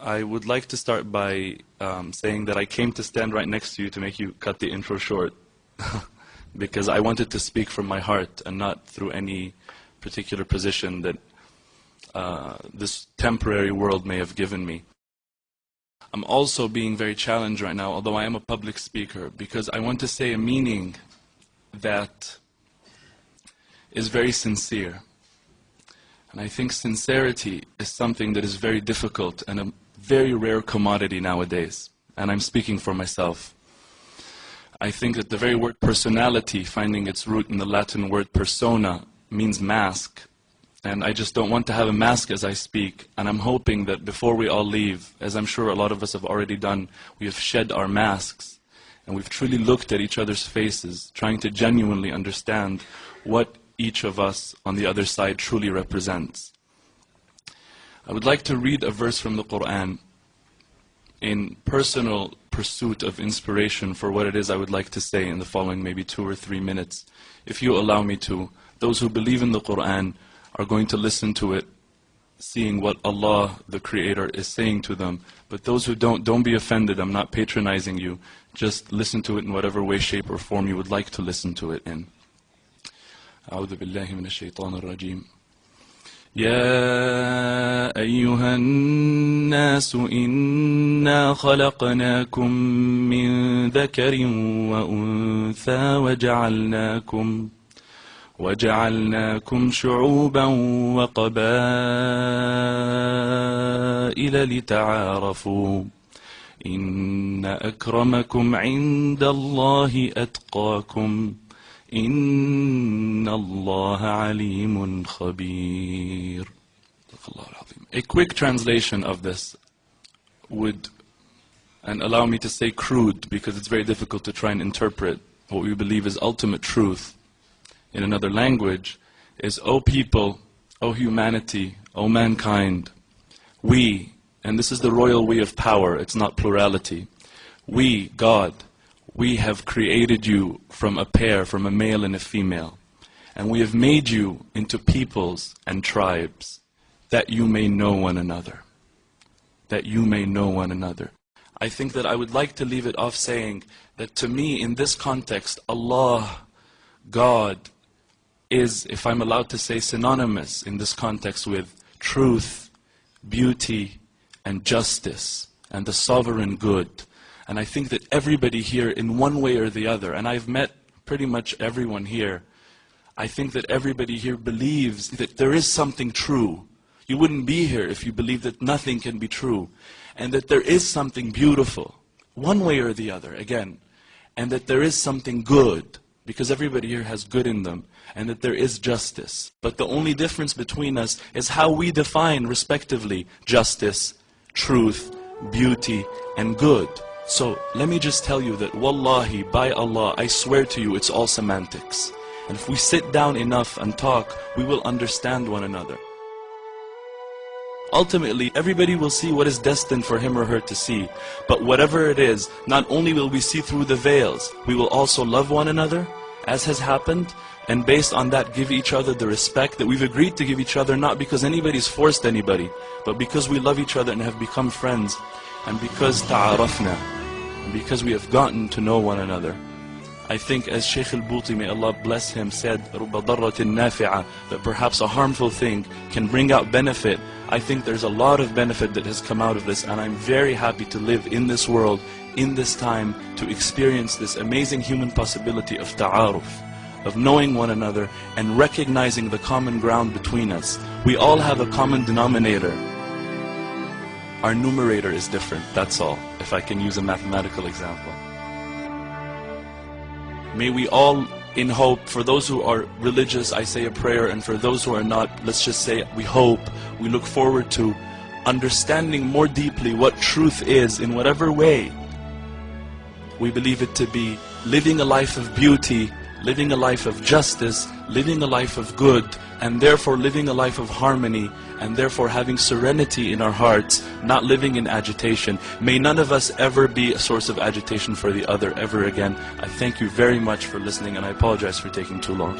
I would like to start by saying that I came to stand right next to you to make you cut the intro short because I wanted to speak from my heart and not through any particular position that this temporary world may have given me. I'm also being very challenged right now, although I am a public speaker, because I want to say a meaning that is very sincere. And I think sincerity is something that is very difficult and a very rare commodity nowadays. And I'm speaking for myself. I think that the very word personality, finding its root in the Latin word persona, means mask. And I just don't want to have a mask as I speak. And I'm hoping that before we all leave, as I'm sure a lot of us have already done, we have shed our masks. And we've truly looked at each other's faces, trying to genuinely understand what each of us on the other side truly represents. I would like to read a verse from the Quran in personal pursuit of inspiration for what it is I would like to say in the following maybe 2 or 3 minutes. If you allow me to, those who believe in the Quran are going to listen to it, seeing what Allah, the Creator, is saying to them. But those who don't be offended. I'm not patronizing you. Just listen to it in whatever way, shape, or form you would like to listen to it in. أعوذ بالله من الشيطان الرجيم. يا أيها الناس إنا خلقناكم من ذكر وأنثى وجعلناكم شعوبا وقبائل لتعارفوا إن أكرمكم عند الله أتقاكم إن الله عليم خبير. A quick translation of this would, and allow me to say crude because it's very difficult to try and interpret what we believe is ultimate truth in another language, is, O people, O humanity, O mankind, we, and this is the royal we of power, it's not plurality, we, God, we have created you from a pair, from a male and a female. And we have made you into peoples and tribes, that you may know one another. That you may know one another. I think that I would like to leave it off saying that to me, in this context, Allah, God, is, if I'm allowed to say, synonymous in this context with truth, beauty, and justice, and the sovereign good. And I think that everybody here, in one way or the other, and I've met pretty much everyone here, I think that everybody here believes that there is something true. You wouldn't be here if you believed that nothing can be true. And that there is something beautiful, one way or the other, again. And that there is something good, because everybody here has good in them. And that there is justice. But the only difference between us is how we define, respectively, justice, truth, beauty, and good. So, let me just tell you that, wallahi, by Allah, I swear to you, it's all semantics. And if we sit down enough and talk, we will understand one another. Ultimately, everybody will see what is destined for him or her to see. But whatever it is, not only will we see through the veils, we will also love one another, as has happened, and based on that give each other the respect that we've agreed to give each other, not because anybody's forced anybody, but because we love each other and have become friends, and because ta'arafna, because we have gotten to know one another. I think, as Shaykh al-Buti, may Allah bless him, said, رُبَّ ضَرَّةٍ نَافِعَةٍ, that perhaps a harmful thing can bring out benefit. I think there's a lot of benefit that has come out of this, and I'm very happy to live in this world, in this time, to experience this amazing human possibility of ta'aruf, of knowing one another and recognizing the common ground between us. We all have a common denominator. Our numerator is different, that's all, if I can use a mathematical example. May we all, in hope, for those who are religious, I say a prayer, and for those who are not, let's just say we hope, we look forward to understanding more deeply what truth is in whatever way. We believe it to be living a life of beauty, living a life of justice, living a life of good, and therefore living a life of harmony, and therefore having serenity in our hearts, not living in agitation. May none of us ever be a source of agitation for the other ever again. I thank you very much for listening, and I apologize for taking too long.